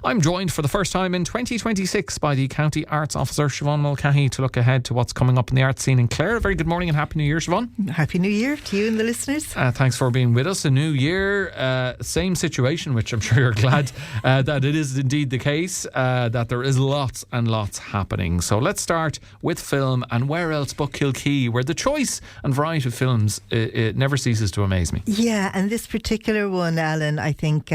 I'm joined for the first time in 2026 by the County Arts Officer, Siobhán Mulcahy, to look ahead to what's coming up in the arts scene in Clare. A very good morning and Happy New Year, Siobhán. Happy New Year to you and the listeners. Thanks for being with us. A new year, same situation, which I'm sure you're glad that it is indeed the case, that there is lots and lots happening. So let's start with film, and where else but Kilkee, where the choice and variety of films it never ceases to amaze me. Yeah, and this particular one, Alan, I think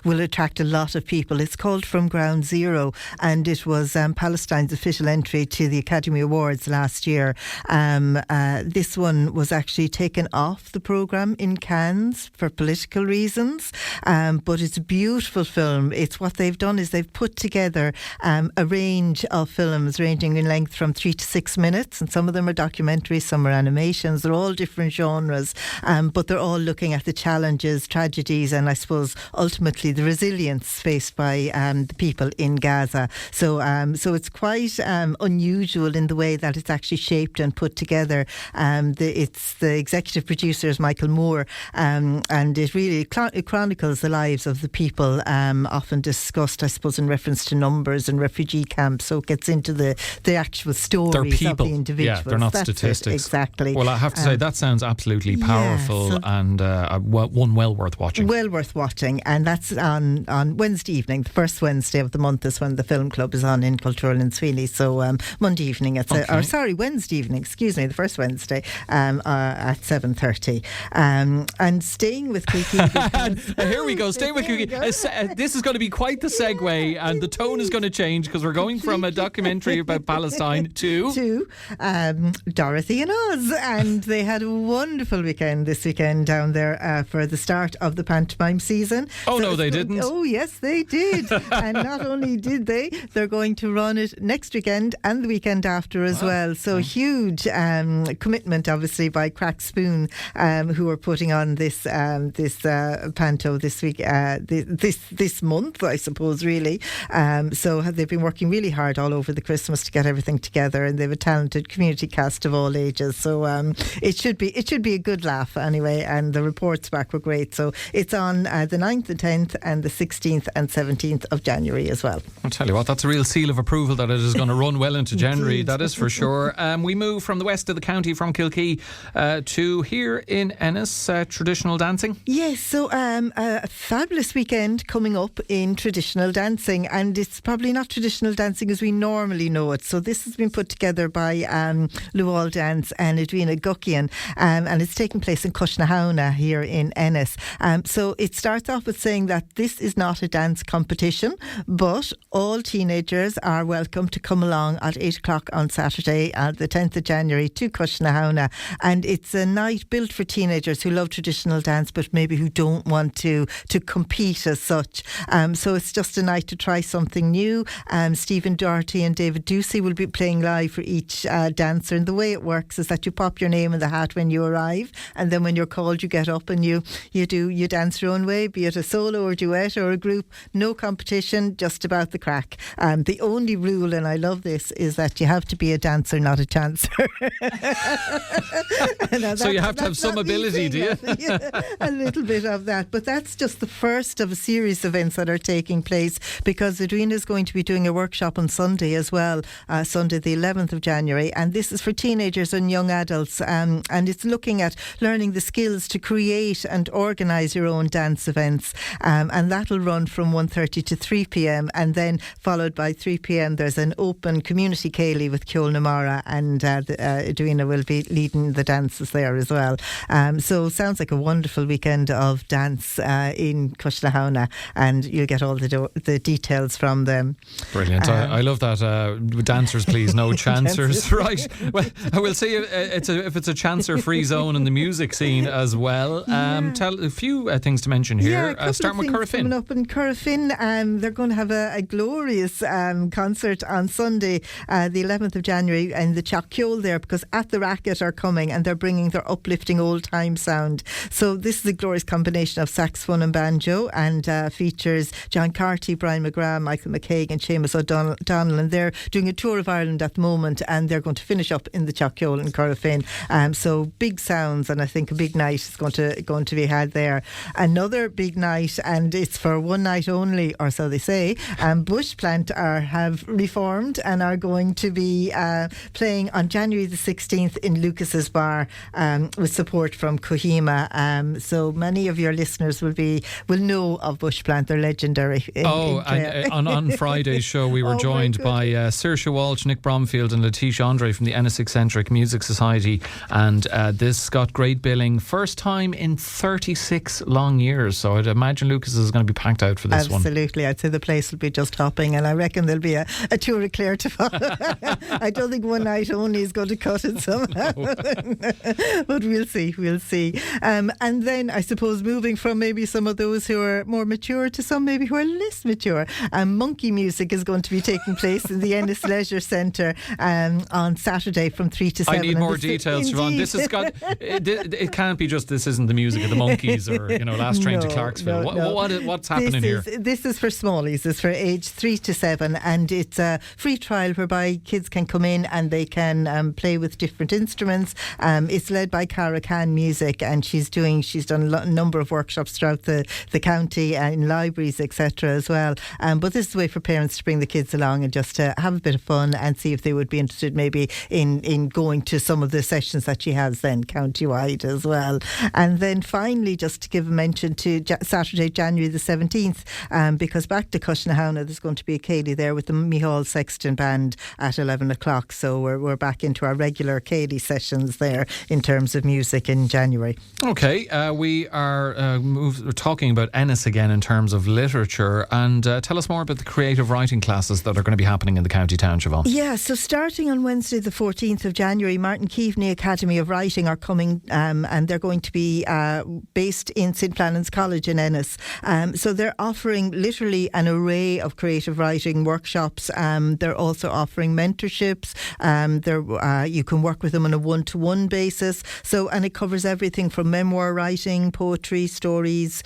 will attract a lot of people. It's called From Ground Zero, and it was Palestine's official entry to the Academy Awards last year. This one was actually taken off the programme in Cannes for political reasons, but it's a beautiful film. It's what they've done is they've put together a range of films ranging in length from 3 to 6 minutes, and some of them are documentaries, some are animations. They're all different genres, but they're all looking at the challenges, tragedies, and I suppose ultimately the resilience faced by the people in Gaza. So it's quite unusual in the way that it's actually shaped and put together. It's the executive producer is Michael Moore, and it really chronicles the lives of the people, often discussed, I suppose, in reference to numbers and refugee camps. So it gets into the actual stories of the individuals. Yeah, they're not That's statistics. Exactly. Well, I have to say that sounds absolutely powerful, and one well worth watching. Well worth watching, and that's on Wednesday evening. The first Wednesday of the month is when the film club is on in Cultural in Sweeney. So Monday evening Wednesday evening, excuse me, the first Wednesday at 7:30. And staying with Kilkee. Here we go. Staying with Kilkee. This is going to be quite the segue, and the tone is going to change because we're going from a documentary about Palestine to Dorothy and Oz, and they had a wonderful weekend this weekend down there for the start of the pantomime season. Oh, so no, they didn't. Oh, yes, they did. And not only did they're going to run it next weekend and the weekend after as well. So huge commitment, obviously, by Crack Spoon, who are putting on this panto this week, this month, I suppose, really. So they've been working really hard all over the Christmas to get everything together, and they have a talented community cast of all ages. So it should be a good laugh anyway, and the reports back were great. So it's on the 9th and 10th and the 16th and 17th of January as well. I'll tell you what, that's a real seal of approval that it is going to run well into January. That is for sure. We move from the west of the county, from Kilkee, to here in Ennis, traditional dancing. Yes, so a fabulous weekend coming up in traditional dancing, and it's probably not traditional dancing as we normally know it. So this has been put together by Lual Dance and Edwina Guckian, and it's taking place in Cushnahowna here in Ennis. So it starts off with saying that this is not a dance competition, but all teenagers are welcome to come along at 8 o'clock on Saturday, the 10th of January, to Cushnahowna. And it's a night built for teenagers who love traditional dance but maybe who don't want to compete as such. So it's just a night to try something new. Stephen Doherty and David Ducey will be playing live for each dancer, and the way it works is that you pop your name in the hat when you arrive, and then when you're called you get up and you dance your own way, be it a solo or duet or a group. No competition, just about the crack. The only rule, and I love this, is that you have to be a dancer, not a chancer. So you have to have some ability, do you? Yeah, a little bit of that, but that's just the first of a series of events that are taking place, because Edwina is going to be doing a workshop on Sunday as well, Sunday the 11th of January, and this is for teenagers and young adults, and it's looking at learning the skills to create and organise your own dance events, and that'll run from 1:30 to 3 p.m, and then followed by 3 p.m. there's an open community ceilidh with Ceol Namara, and Edwina will be leading the dances there as well. So sounds like a wonderful weekend of dance in Cushnahowna, and you'll get all the details from them. Brilliant. I love that. Dancers, please, no chancers. Right. Well, I will say if it's a chancer-free zone in the music scene as well. Tell a few things to mention here. Starting with Corofin. Coming up in Corofin, they're going to have a glorious concert on Sunday, the 11th of January, in the Chockceol there, because At the Racket are coming, and they're bringing their uplifting old-time sound. So this is a glorious combination of saxophone and banjo, and features John Carty, Brian McGrath, Michael McCaig and Seamus O'Donnell, and they're doing a tour of Ireland at the moment, and they're going to finish up in the Chockceol in Corofin. So big sounds, and I think a big night is going to be had there. Another big night, and it's for one night only, say, or so they say, Bush Plant have reformed and are going to be playing on January the 16th in Lucas's Bar with support from Kohima. So many of your listeners will know of Bush Plant. They're legendary. And on Friday's show we were joined by Saoirse Walsh, Nick Bromfield and Letitia Andre from the Ennis Eccentric Music Society, and this got great billing, first time in 36 long years, so I'd imagine Lucas is going to be packed out for this one. Absolutely, I'd say the place will be just hopping, and I reckon there'll be a tour of Clare to follow. I don't think one night only is going to cut it somehow. But we'll see. And then I suppose moving from maybe some of those who are more mature to some maybe who are less mature, monkey music is going to be taking place in the Ennis Leisure Centre on Saturday from 3 to 7. I need more details, Siobhán. This has got it can't be just this isn't the music of the Monkeys or Last Train to Clarksville. What's happening here? This is for smallies. It's for age 3 to 7, and it's a free trial whereby kids can come in and they can play with different instruments. It's led by Cara Khan Music, and she's done a number of workshops throughout the county and in libraries, etc. as well. But this is a way for parents to bring the kids along and just to have a bit of fun and see if they would be interested maybe in going to some of the sessions that she has then county-wide as well. And then finally, just to give a mention to Saturday, January the 17th, because back to Cushnahouna there's going to be a céilí there with the Mihal Sexton Band at 11 o'clock. So we're back into our regular céilí sessions there in terms of music in January. Okay, we are we're talking about Ennis again in terms of literature, and tell us more about the creative writing classes that are going to be happening in the county town, Siobhán. Yeah, so starting on Wednesday the 14th of January, Martin Keaveney Academy of Writing are coming, and they're going to be based in St. Flannan's College in Ennis. So they're offering literally an array of creative writing workshops. They're also offering mentorships. You can work with them on a one-to-one basis. And it covers everything from memoir writing, poetry, stories,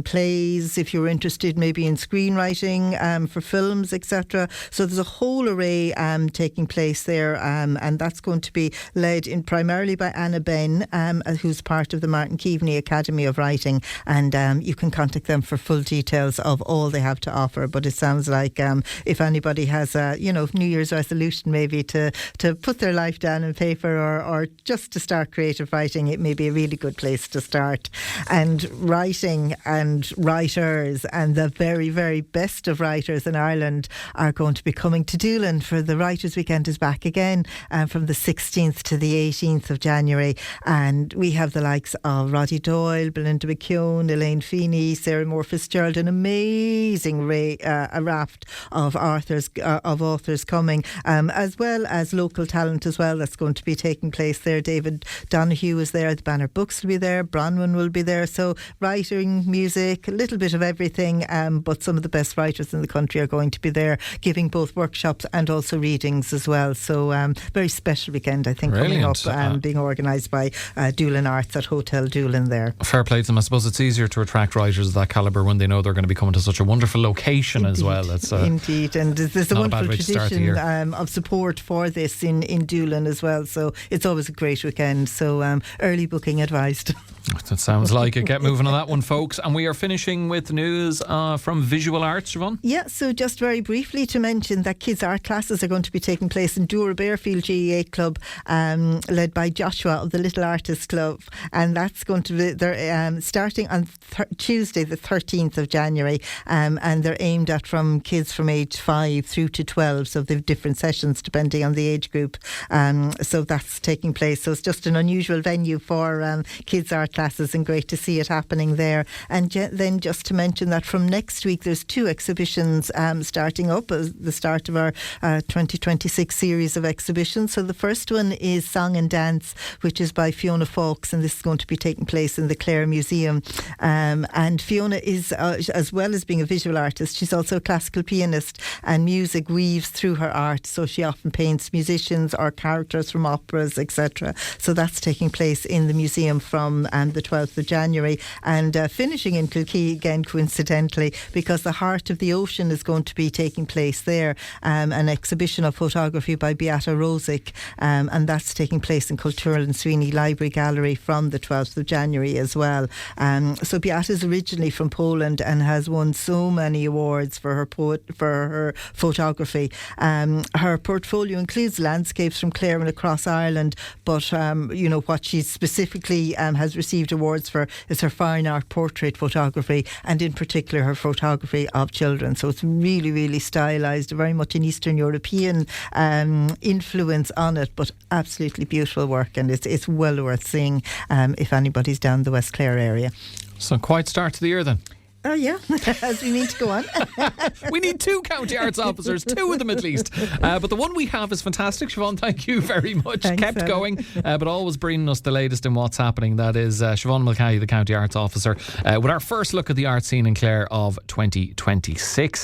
plays, if you're interested maybe in screenwriting for films, etc. So there's a whole array taking place there, and that's going to be led in primarily by Anna Ben, who's part of the Martin Keaveney Academy of Writing, and you can contact them for full details of all they have to offer. But it sounds like if anybody has a New Year's resolution maybe to put their life down on paper or just to start creative writing, it may be a really good place to start. And writing and writers and the very, very best of writers in Ireland are going to be coming to Doolin for the Writers Weekend is back again from the 16th to the 18th of January. And we have the likes of Roddy Doyle, Belinda McKeown, Elaine Feeney, Sarah Moore Fitzgerald, an amazing a raft of authors coming, as well as local talent as well that's going to be taking place there. David Donoghue is there, the Banner Books will be there, Bronwyn will be there. So writing, music, a little bit of everything, but some of the best writers in the country are going to be there giving both workshops and also readings as well. So very special weekend, I think. Brilliant. Coming up, being organised by Doolin Arts at Hotel Doolin there. Fair play to them. I suppose it's easier to attract writers of that calibre when they know they're going to be coming to such a wonderful location. Indeed, as well. It's indeed, and there's a wonderful tradition of support for this in Doolin as well. So it's always a great weekend. So early booking advised. That sounds like it. Get moving on that one, folks. And we are finishing with news from visual arts, Siobhán. Yeah, so just very briefly to mention that kids' art classes are going to be taking place in Dura Bearfield GEA Club, led by Joshua of the Little Artists Club, and that's going to be they're starting on Tuesday the 13th of January, and they're aimed at from kids from age 5 through to 12, so they've different sessions depending on the age group. So that's taking place. So it's just an unusual venue for kids' art classes, and great to see it happening there. And then just to mention that from next week there's 2 exhibitions starting up as the start of our 2026 series of exhibitions. So the first one is Song and Dance, which is by Fiona Fawkes, and this is going to be taking place in the Clare Museum. And Fiona is, as well as being a visual artist, she's also a classical pianist, and music weaves through her art. So she often paints musicians or characters from operas, etc. So that's taking place in the museum from the 12th of January, and finishing in Kilkee again, coincidentally, because the Heart of the Ocean is going to be taking place there, an exhibition of photography by Beata Rosic, and that's taking place in Cultural and Sweeney Library Gallery from the 12th of January as well. So Beata is originally from Poland and has won so many awards for her photography. Her portfolio includes landscapes from Clare and across Ireland, but what she specifically has received awards for is her fine art portrait photography, and in particular her photography of children. So it's really, really stylised, very much an Eastern European influence on it, but absolutely beautiful work, and it's well worth seeing if anybody's down the West Clare area. So quite start to the year then. Oh yeah, as we need to go on. We need 2 county arts officers, 2 of them at least. But the one we have is fantastic. Siobhán, thank you very much. Thanks, Kept going, but always bringing us the latest in what's happening. That is Siobhán Mulcahy, the county arts officer, with our first look at the art scene in Clare of 2026.